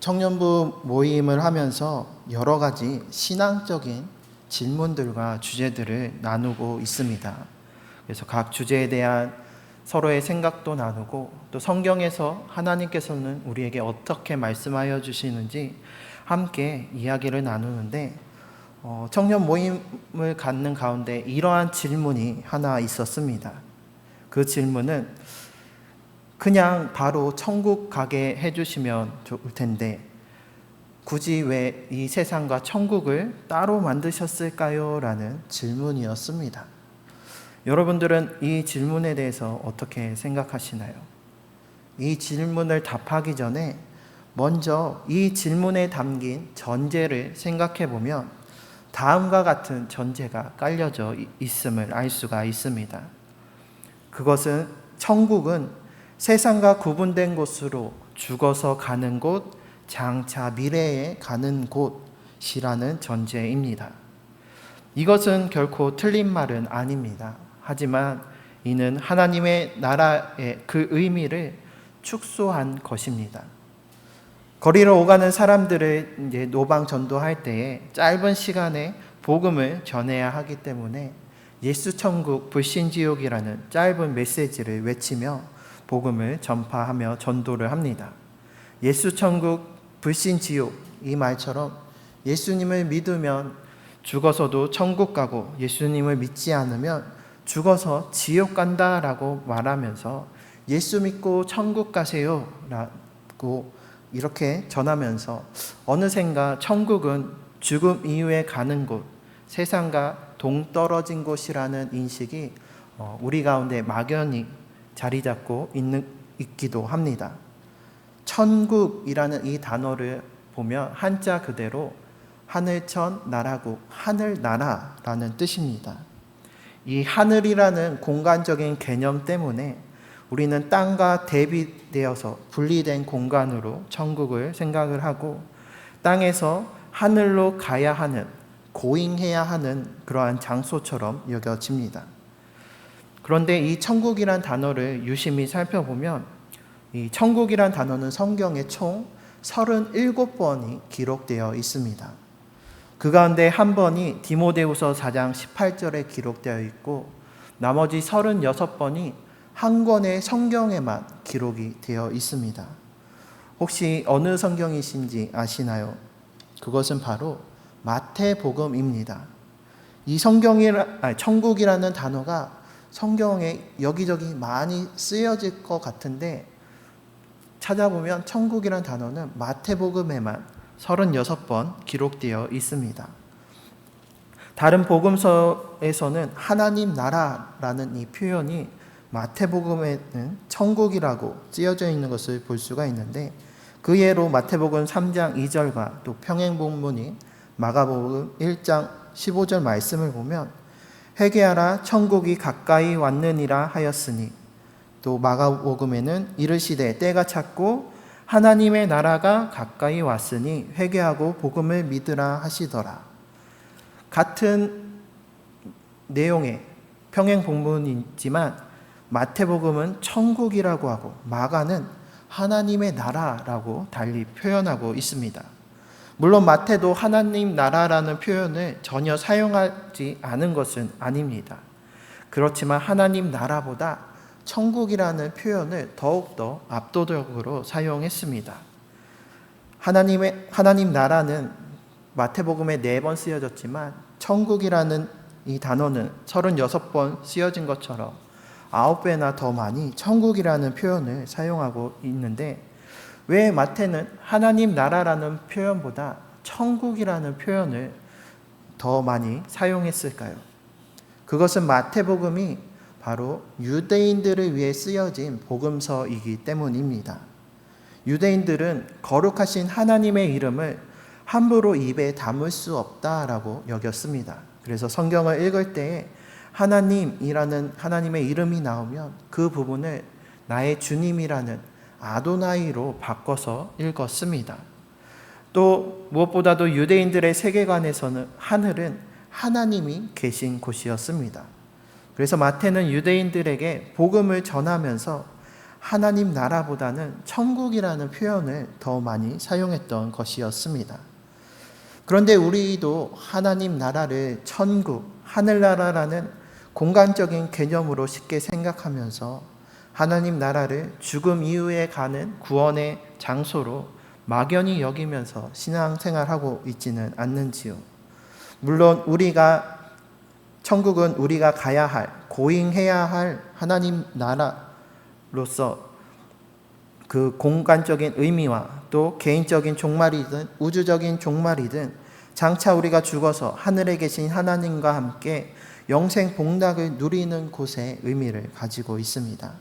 청년부 모임을 하면서 여러 가지 신앙적인 질문들과 주제들을 나누고 있습니다. 그래서 각 주제에 대한 서로의 생각도 나누고, 또 성경에서 하나님께서는 우리에게 어떻게 말씀하여 주시는지 함께 이야기를 나누는데, 청년 모임을 갖는 가운데 이러한 질문이 하나 있었습니다. 그 질문은 그냥 바로 천국 가게 해주시면 좋을 텐데 굳이 왜 이 세상과 천국을 따로 만드셨을까요? 라는 질문이었습니다. 여러분들은 이 질문에 대해서 어떻게 생각하시나요? 이 질문을 답하기 전에 먼저 이 질문에 담긴 전제를 생각해 보면 다음과 같은 전제가 깔려져 있음을 알 수가 있습니다. 그것은 천국은 세상과 구분된 곳으로 죽어서 가는 곳, 장차 미래에 가는 곳이라는 전제입니다. 이것은 결코 틀린 말은 아닙니다. 하지만 이는 하나님의 나라의 그 의미를 축소한 것입니다. 거리를 오가는 사람들을 이제 노방 전도할 때에 짧은 시간에 복음을 전해야 하기 때문에 예수 천국 불신 지옥이라는 짧은 메시지를 외치며 복음을 전파하며 전도를 합니다. 예수 천국 불신 지옥, 이 말처럼 예수님을 믿으면 죽어서도 천국 가고 예수님을 믿지 않으면 죽어서 지옥 간다라고 말하면서 예수 믿고 천국 가세요 라고 이렇게 전하면서 어느샌가 천국은 죽음 이후에 가는 곳, 세상과 동떨어진 곳이라는 인식이 우리 가운데 막연히 자리 잡고 있기도 합니다. 천국이라는 이 단어를 보면 한자 그대로 하늘천 나라국, 하늘나라라는 뜻입니다. 이 하늘이라는 공간적인 개념 때문에 우리는 땅과 대비되어서 분리된 공간으로 천국을 생각을 하고, 땅에서 하늘로 가야 하는, 고잉해야 하는 그러한 장소처럼 여겨집니다. 그런데 이 천국이란 단어를 유심히 살펴보면 이 천국이란 단어는 성경에 총 37번이 기록되어 있습니다. 그 가운데 한 번이 디모데후서 4장 18절에 기록되어 있고, 나머지 36번이 한 권의 성경에만 기록이 되어 있습니다. 혹시 어느 성경이신지 아시나요? 그것은 바로 마태복음입니다. 이 천국이라는 단어가 성경에 여기저기 많이 쓰여질 것 같은데 찾아보면 천국이라는 단어는 마태복음에만 36번 기록되어 있습니다. 다른 복음서에서는 하나님 나라라는 이 표현이 마태복음에는 천국이라고 쓰여져 있는 것을 볼 수가 있는데, 그 예로 마태복음 3장 2절과 또 평행본문인 마가복음 1장 15절 말씀을 보면 회개하라 천국이 가까이 왔느니라 하였으니, 또 마가복음에는 이르시되 때가 찼고 하나님의 나라가 가까이 왔으니 회개하고 복음을 믿으라 하시더라. 같은 내용의 평행 본문이지만 마태복음은 천국이라고 하고 마가는 하나님의 나라라고 달리 표현하고 있습니다. 물론 마태도 하나님 나라라는 표현을 전혀 사용하지 않은 것은 아닙니다. 그렇지만 하나님 나라보다 천국이라는 표현을 더욱더 압도적으로 사용했습니다. 하나님 나라는 마태복음에 4번 쓰여졌지만 천국이라는 이 단어는 36번 쓰여진 것처럼 9배나 더 많이 천국이라는 표현을 사용하고 있는데, 왜 마태는 하나님 나라라는 표현보다 천국이라는 표현을 더 많이 사용했을까요? 그것은 마태복음이 바로 유대인들을 위해 쓰여진 복음서이기 때문입니다. 유대인들은 거룩하신 하나님의 이름을 함부로 입에 담을 수 없다라고 여겼습니다. 그래서 성경을 읽을 때에 하나님이라는 하나님의 이름이 나오면 그 부분을 나의 주님이라는 아도나이로 바꿔서 읽었습니다. 또 무엇보다도 유대인들의 세계관에서는 하늘은 하나님이 계신 곳이었습니다. 그래서 마태는 유대인들에게 복음을 전하면서 하나님 나라보다는 천국이라는 표현을 더 많이 사용했던 것이었습니다. 그런데 우리도 하나님 나라를 천국, 하늘나라라는 공간적인 개념으로 쉽게 생각하면서 하나님 나라를 죽음 이후에 가는 구원의 장소로 막연히 여기면서 신앙생활하고 있지는 않는지요. 물론 천국은 우리가 가야 할, 고행해야 할 하나님 나라로서 그 공간적인 의미와 또 개인적인 종말이든 우주적인 종말이든 장차 우리가 죽어서 하늘에 계신 하나님과 함께 영생 복락을 누리는 곳의 의미를 가지고 있습니다.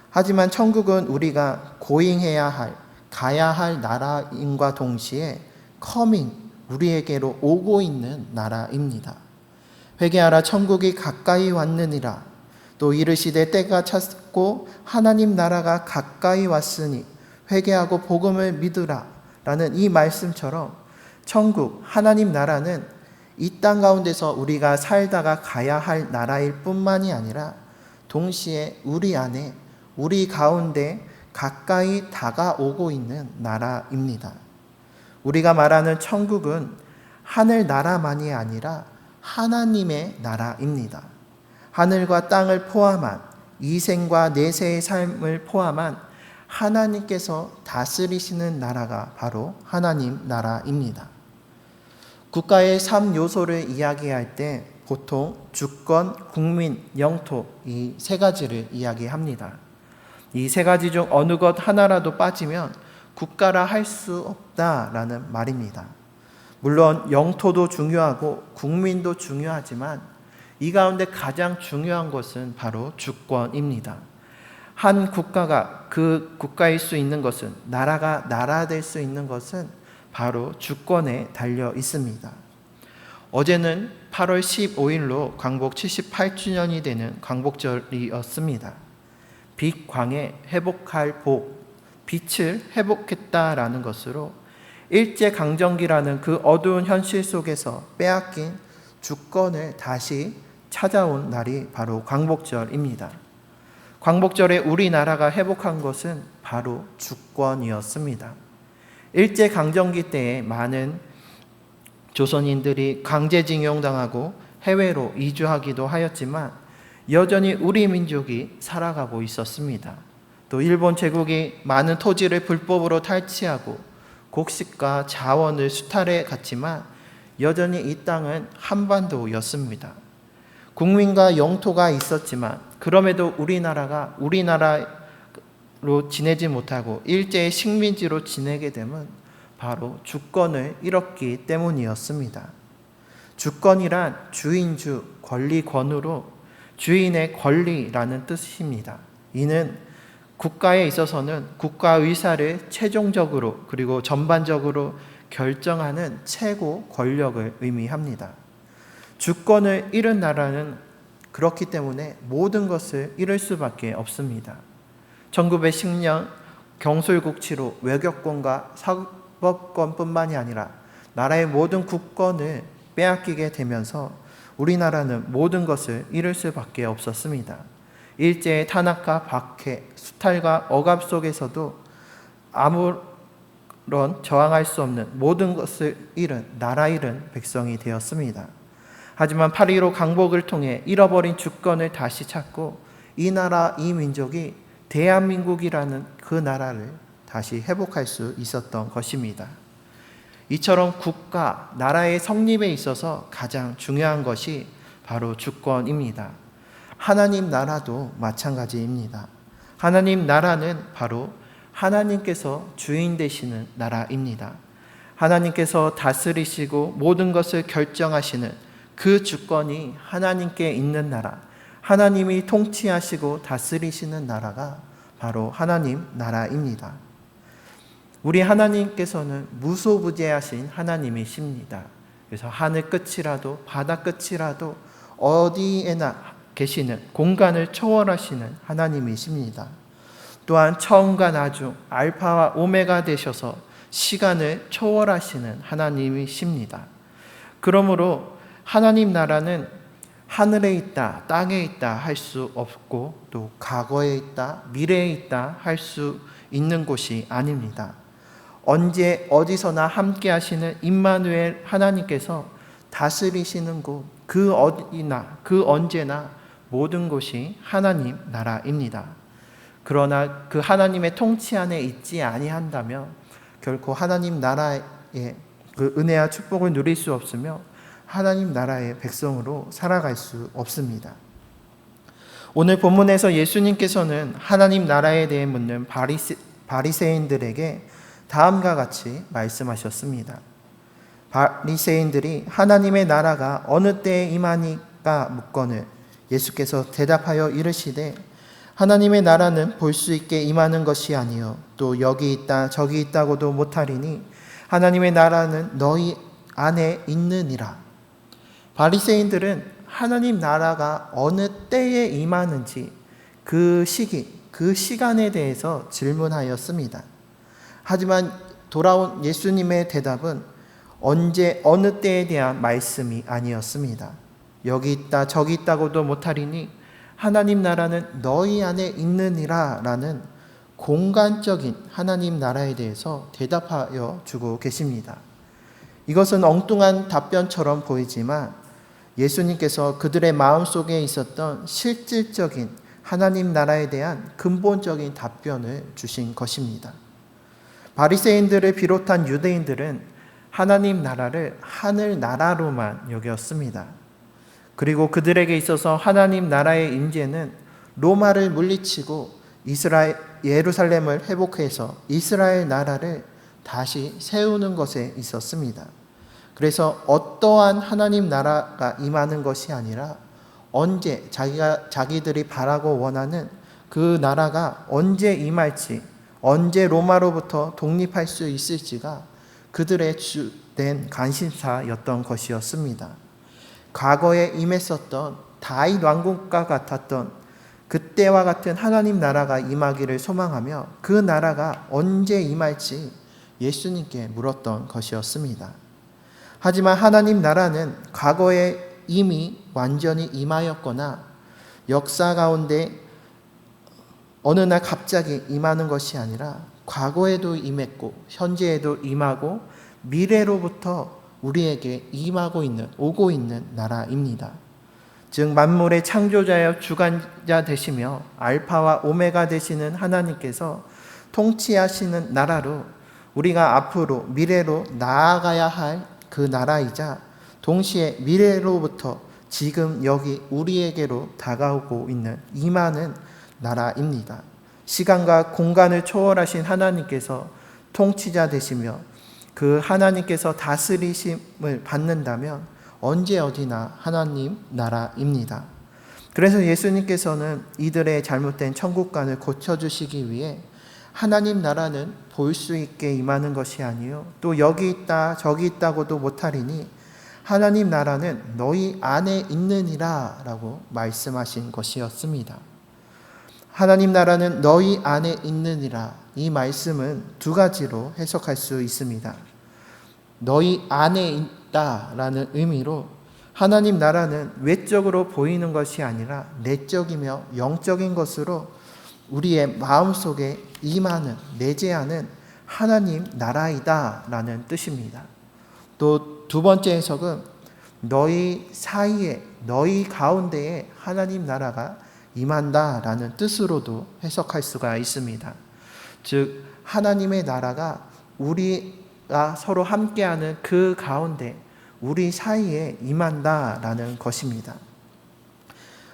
하지만 천국은 우리가 고행해야 할, 가야 할 나라임과 동시에 우리에게로 오고 있는 나라입니다. 회개하라 천국이 가까이 왔느니라. 또 이르시되 때가 찼고 하나님 나라가 가까이 왔으니 회개하고 복음을 믿으라 라는 이 말씀처럼 천국, 하나님 나라는 이 땅 가운데서 우리가 살다가 가야 할 나라일 뿐만이 아니라 동시에 우리 안에, 우리 가운데 가까이 다가오고 있는 나라입니다. 우리가 말하는 천국은 하늘 나라만이 아니라 하나님의 나라입니다. 하늘과 땅을 포함한 이생과 내세의 삶을 포함한 하나님께서 다스리시는 나라가 바로 하나님 나라입니다. 국가의 3요소를 이야기할 때 보통 주권, 국민, 영토 이 세 가지를 이야기합니다. 이 세 가지 중 어느 것 하나라도 빠지면 국가라 할 수 없다라는 말입니다. 물론 영토도 중요하고 국민도 중요하지만 이 가운데 가장 중요한 것은 바로 주권입니다. 한 국가가 그 국가일 수 있는 것은, 나라가 나라 될 수 있는 것은 바로 주권에 달려 있습니다. 어제는 8월 15일로 광복 78주년이 되는 광복절이었습니다. 빛 광해 회복할 복, 빛을 회복했다라는 것으로 일제강점기라는 그 어두운 현실 속에서 빼앗긴 주권을 다시 찾아온 날이 바로 광복절입니다. 광복절에 우리나라가 회복한 것은 바로 주권이었습니다. 일제강점기 때에 많은 조선인들이 강제징용당하고 해외로 이주하기도 하였지만 여전히 우리 민족이 살아가고 있었습니다. 또 일본 제국이 많은 토지를 불법으로 탈취하고 곡식과 자원을 수탈해 갔지만 여전히 이 땅은 한반도였습니다. 국민과 영토가 있었지만 그럼에도 우리나라로 지내지 못하고 일제의 식민지로 지내게 됨은 바로 주권을 잃었기 때문이었습니다. 주권이란 주인주, 권리권으로 주인의 권리라는 뜻입니다. 이는 국가에 있어서는 국가 의사를 최종적으로 그리고 전반적으로 결정하는 최고 권력을 의미합니다. 주권을 잃은 나라는 그렇기 때문에 모든 것을 잃을 수밖에 없습니다. 1910년 경술국치로 외교권과 사법권뿐만이 아니라 나라의 모든 국권을 빼앗기게 되면서 우리나라는 모든 것을 잃을 수밖에 없었습니다. 일제의 탄압과 박해, 수탈과 억압 속에서도 아무런 저항할 수 없는 모든 것을 잃은, 나라 잃은 백성이 되었습니다. 하지만 8.15 강복을 통해 잃어버린 주권을 다시 찾고 이 나라, 이 민족이 대한민국이라는 그 나라를 다시 회복할 수 있었던 것입니다. 이처럼 국가, 나라의 성립에 있어서 가장 중요한 것이 바로 주권입니다. 하나님 나라도 마찬가지입니다. 하나님 나라는 바로 하나님께서 주인 되시는 나라입니다. 하나님께서 다스리시고 모든 것을 결정하시는 그 주권이 하나님께 있는 나라, 하나님이 통치하시고 다스리시는 나라가 바로 하나님 나라입니다. 우리 하나님께서는 무소부재하신 하나님이십니다. 그래서 하늘 끝이라도 바다 끝이라도 어디에나 계시는, 공간을 초월하시는 하나님이십니다. 또한 처음과 나중 알파와 오메가 되셔서 시간을 초월하시는 하나님이십니다. 그러므로 하나님 나라는 하늘에 있다, 땅에 있다 할 수 없고 또 과거에 있다, 미래에 있다 할 수 있는 곳이 아닙니다. 언제 어디서나 함께 하시는 임마누엘 하나님께서 다스리시는 곳, 그 어디나 그 언제나 모든 곳이 하나님 나라입니다. 그러나 그 하나님의 통치 안에 있지 아니한다면 결코 하나님 나라의 그 은혜와 축복을 누릴 수 없으며 하나님 나라의 백성으로 살아갈 수 없습니다. 오늘 본문에서 예수님께서는 하나님 나라에 대해 묻는 바리새인들에게 다음과 같이 말씀하셨습니다. 바리새인들이 하나님의 나라가 어느 때에 임하니까 묻거늘 예수께서 대답하여 이르시되 하나님의 나라는 볼 수 있게 임하는 것이 아니요 또 여기 있다 저기 있다고도 못하리니 하나님의 나라는 너희 안에 있느니라. 바리새인들은 하나님 나라가 어느 때에 임하는지 그 시기, 그 시간에 대해서 질문하였습니다. 하지만 돌아온 예수님의 대답은 언제 어느 때에 대한 말씀이 아니었습니다. 여기 있다 저기 있다고도 못하리니 하나님 나라는 너희 안에 있느니라 라는 공간적인 하나님 나라에 대해서 대답하여 주고 계십니다. 이것은 엉뚱한 답변처럼 보이지만 예수님께서 그들의 마음속에 있었던 실질적인 하나님 나라에 대한 근본적인 답변을 주신 것입니다. 바리새인들을 비롯한 유대인들은 하나님 나라를 하늘 나라로만 여겼습니다. 그리고 그들에게 있어서 하나님 나라의 임재는 로마를 물리치고 예루살렘을 회복해서 이스라엘 나라를 다시 세우는 것에 있었습니다. 그래서 어떠한 하나님 나라가 임하는 것이 아니라 언제 자기들이 바라고 원하는 그 나라가 언제 임할지, 언제 로마로부터 독립할 수 있을지가 그들의 주된 관심사였던 것이었습니다. 과거에 임했었던 다윗 왕국과 같았던 그때와 같은 하나님 나라가 임하기를 소망하며 그 나라가 언제 임할지 예수님께 물었던 것이었습니다. 하지만 하나님 나라는 과거에 이미 완전히 임하였거나 역사 가운데 어느 날 갑자기 임하는 것이 아니라 과거에도 임했고 현재에도 임하고 미래로부터 우리에게 임하고 있는, 오고 있는 나라입니다. 즉 만물의 창조자여 주관자 되시며 알파와 오메가 되시는 하나님께서 통치하시는 나라로 우리가 앞으로 미래로 나아가야 할 그 나라이자 동시에 미래로부터 지금 여기 우리에게로 다가오고 있는 임하는 나라입니다. 시간과 공간을 초월하신 하나님께서 통치자 되시며 그 하나님께서 다스리심을 받는다면 언제 어디나 하나님 나라입니다. 그래서 예수님께서는 이들의 잘못된 천국관을 고쳐주시기 위해 하나님 나라는 볼 수 있게 임하는 것이 아니요 또 여기 있다 저기 있다고도 못하리니 하나님 나라는 너희 안에 있느니라 라고 말씀하신 것이었습니다. 하나님 나라는 너희 안에 있느니라, 이 말씀은 두 가지로 해석할 수 있습니다. 너희 안에 있다라는 의미로 하나님 나라는 외적으로 보이는 것이 아니라 내적이며 영적인 것으로 우리의 마음속에 임하는, 내재하는 하나님 나라이다 라는 뜻입니다. 또 두 번째 해석은 너희 사이에, 너희 가운데에 하나님 나라가 임한다 라는 뜻으로도 해석할 수가 있습니다. 즉 하나님의 나라가 우리가 서로 함께하는 그 가운데 우리 사이에 임한다 라는 것입니다.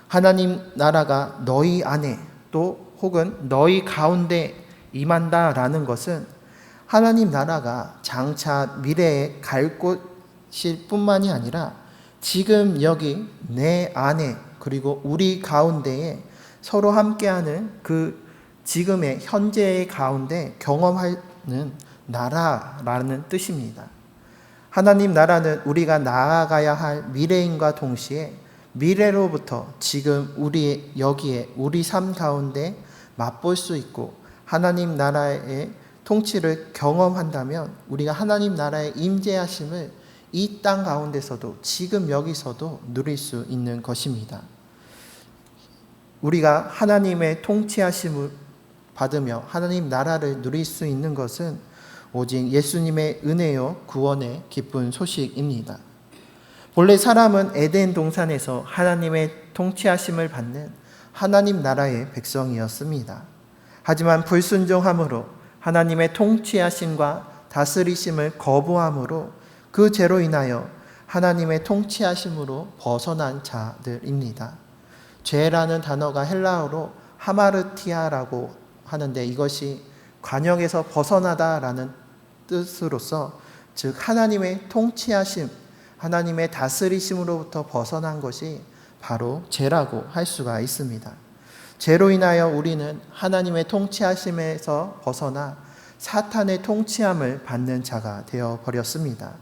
하나님 나라가 너희 안에 또 혹은 너희 가운데 임한다 라는 것은 하나님 나라가 장차 미래에 갈 곳일 뿐만이 아니라 지금 여기 내 안에 그리고 우리 가운데에 서로 함께하는 그 지금의 현재의 가운데 경험하는 나라라는 뜻입니다. 하나님 나라는 우리가 나아가야 할 미래인과 동시에 미래로부터 지금 우리 여기에 우리 삶 가운데 맛볼 수 있고 하나님 나라의 통치를 경험한다면 우리가 하나님 나라의 임재하심을 이 땅 가운데서도 지금 여기서도 누릴 수 있는 것입니다. 우리가 하나님의 통치하심을 받으며 하나님 나라를 누릴 수 있는 것은 오직 예수님의 은혜요 구원의 기쁜 소식입니다. 본래 사람은 에덴 동산에서 하나님의 통치하심을 받는 하나님 나라의 백성이었습니다. 하지만 불순종함으로 하나님의 통치하심과 다스리심을 거부함으로 그 죄로 인하여 하나님의 통치하심으로 벗어난 자들입니다. 죄라는 단어가 헬라어로 하마르티아라고 하는데 이것이 관역에서 벗어나다라는 뜻으로서 즉 하나님의 통치하심, 하나님의 다스리심으로부터 벗어난 것이 바로 죄라고 할 수가 있습니다. 죄로 인하여 우리는 하나님의 통치하심에서 벗어나 사탄의 통치함을 받는 자가 되어버렸습니다.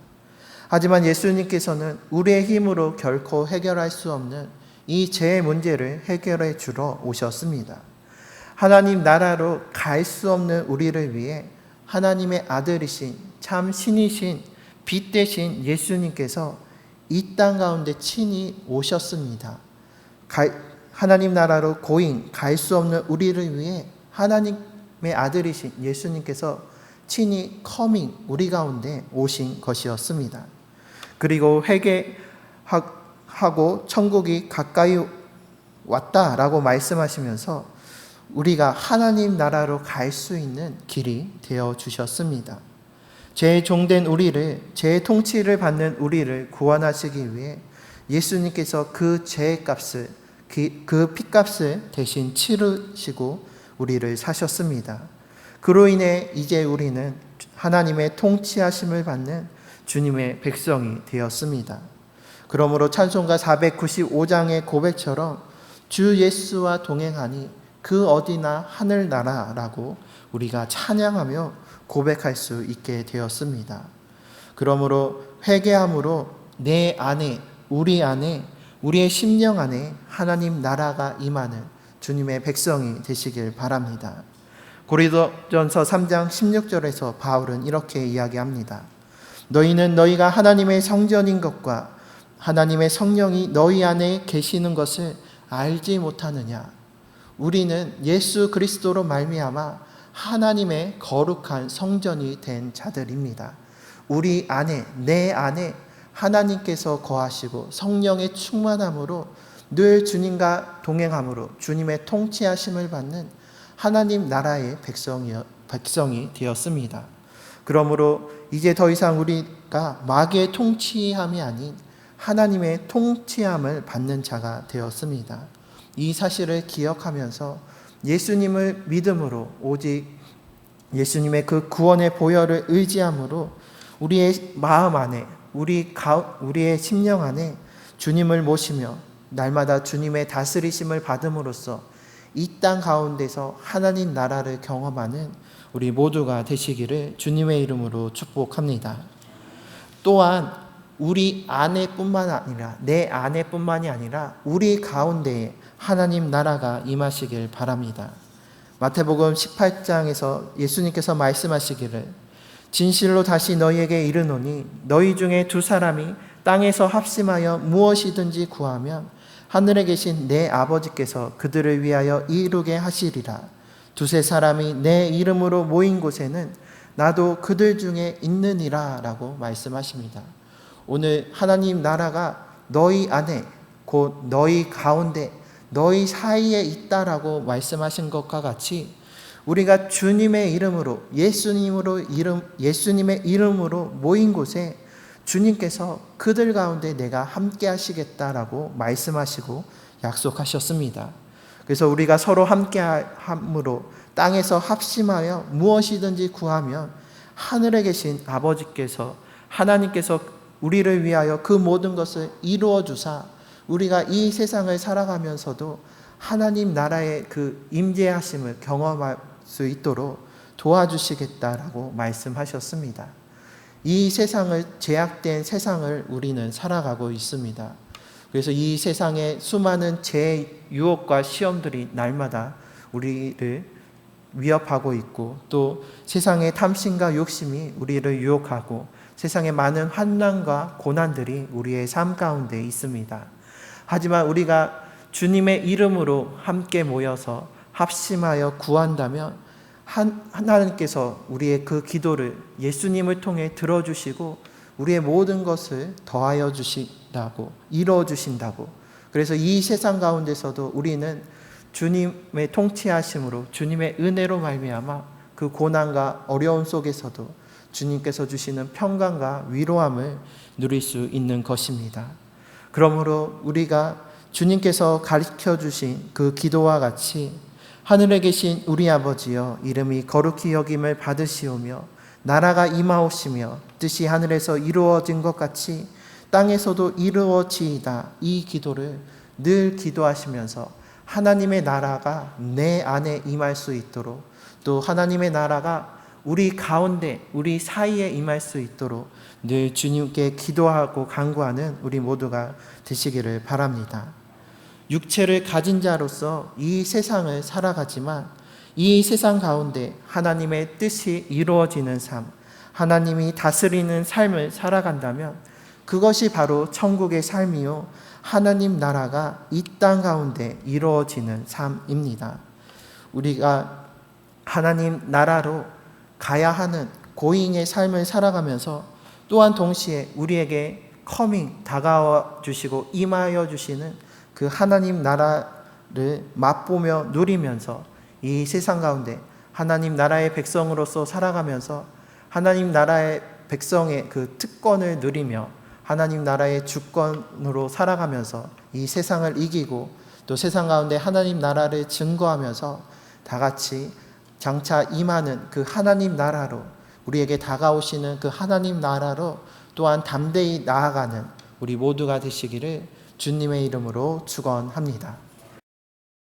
하지만 예수님께서는 우리의 힘으로 결코 해결할 수 없는 이 죄의 문제를 해결해 주러 오셨습니다. 하나님 나라로 갈 수 없는 우리를 위해 하나님의 아들이신 참 신이신 빛 대신 예수님께서 이 땅 가운데 친히 오셨습니다. 하나님 나라로 고인 갈 수 없는 우리를 위해 하나님의 아들이신 예수님께서 친히 커밍 우리 가운데 오신 것이었습니다. 그리고 회개하고 천국이 가까이 왔다라고 말씀하시면서 우리가 하나님 나라로 갈 수 있는 길이 되어 주셨습니다. 죄의 종된 우리를, 죄의 통치를 받는 우리를 구원하시기 위해 예수님께서 그 죄의 값을, 그 핏값을 대신 치르시고 우리를 사셨습니다. 그로 인해 이제 우리는 하나님의 통치하심을 받는 주님의 백성이 되었습니다. 그러므로 찬송가 495장의 고백처럼 주 예수와 동행하니 그 어디나 하늘나라라고 우리가 찬양하며 고백할 수 있게 되었습니다. 그러므로 회개함으로 내 안에, 우리의 심령 안에 하나님 나라가 임하는 주님의 백성이 되시길 바랍니다. 고린도전서 3장 16절에서 바울은 이렇게 이야기합니다. 너희는 너희가 하나님의 성전인 것과 하나님의 성령이 너희 안에 계시는 것을 알지 못하느냐. 우리는 예수 그리스도로 말미암아 하나님의 거룩한 성전이 된 자들입니다. 우리 안에, 내 안에 하나님께서 거하시고 성령의 충만함으로 늘 주님과 동행함으로 주님의 통치하심을 받는 하나님 나라의 백성이 되었습니다. 그러므로 이제 더 이상 우리가 마귀의 통치함이 아닌 하나님의 통치함을 받는 자가 되었습니다. 이 사실을 기억하면서 예수님을 믿음으로 오직 예수님의 그 구원의 보혈을 의지함으로 우리의 마음 안에 우리의 심령 안에 주님을 모시며 날마다 주님의 다스리심을 받음으로써 이 땅 가운데서 하나님 나라를 경험하는 우리 모두가 되시기를 주님의 이름으로 축복합니다. 또한 우리 안에뿐만 아니라 내 안에뿐만이 아니라 우리 가운데에 하나님 나라가 임하시길 바랍니다. 마태복음 18장에서 예수님께서 말씀하시기를 진실로 다시 너희에게 이르노니 너희 중에 두 사람이 땅에서 합심하여 무엇이든지 구하면 하늘에 계신 내 아버지께서 그들을 위하여 이루게 하시리라. 두세 사람이 내 이름으로 모인 곳에는 나도 그들 중에 있느니라 라고 말씀하십니다. 오늘 하나님 나라가 너희 안에 곧 너희 가운데 너희 사이에 있다라고 말씀하신 것과 같이 우리가 주님의 이름으로 예수님의 이름으로 모인 곳에 주님께서 그들 가운데 내가 함께 하시겠다라고 말씀하시고 약속하셨습니다. 그래서 우리가 서로 함께 함으로 땅에서 합심하여 무엇이든지 구하면 하늘에 계신 아버지께서 하나님께서 우리를 위하여 그 모든 것을 이루어 주사 우리가 이 세상을 살아가면서도 하나님 나라의 그 임재하심을 경험할 수 있도록 도와주시겠다라고 말씀하셨습니다. 이 세상을 제약된 세상을 우리는 살아가고 있습니다. 그래서 이 세상의 수많은 죄의 유혹과 시험들이 날마다 우리를 위협하고 있고 또 세상의 탐심과 욕심이 우리를 유혹하고 세상의 많은 환난과 고난들이 우리의 삶 가운데 있습니다. 하지만 우리가 주님의 이름으로 함께 모여서 합심하여 구한다면 하나님께서 우리의 그 기도를 예수님을 통해 들어주시고 우리의 모든 것을 더하여 주신다고, 이루어 주신다고. 그래서 이 세상 가운데서도 우리는 주님의 통치하심으로 주님의 은혜로 말미암아 그 고난과 어려움 속에서도 주님께서 주시는 평강과 위로함을 누릴 수 있는 것입니다. 그러므로 우리가 주님께서 가르쳐 주신 그 기도와 같이 하늘에 계신 우리 아버지여 이름이 거룩히 여김을 받으시오며 나라가 임하옵시며 뜻이 하늘에서 이루어진 것 같이 땅에서도 이루어지이다. 이 기도를 늘 기도하시면서 하나님의 나라가 내 안에 임할 수 있도록 또 하나님의 나라가 우리 가운데 우리 사이에 임할 수 있도록 늘 주님께 기도하고 간구하는 우리 모두가 되시기를 바랍니다. 육체를 가진 자로서 이 세상을 살아가지만 이 세상 가운데 하나님의 뜻이 이루어지는 삶, 하나님이 다스리는 삶을 살아간다면 그것이 바로 천국의 삶이요 하나님 나라가 이 땅 가운데 이루어지는 삶입니다. 우리가 하나님 나라로 가야 하는 고잉의 삶을 살아가면서 또한 동시에 우리에게 다가와 주시고 임하여 주시는 그 하나님 나라를 맛보며 누리면서 이 세상 가운데 하나님 나라의 백성으로서 살아가면서 하나님 나라의 백성의 그 특권을 누리며 하나님 나라의 주권으로 살아가면서 이 세상을 이기고 또 세상 가운데 하나님 나라를 증거하면서 다 같이 장차 임하는 그 하나님 나라로 우리에게 다가오시는 그 하나님 나라로 또한 담대히 나아가는 우리 모두가 되시기를 주님의 이름으로 축원합니다.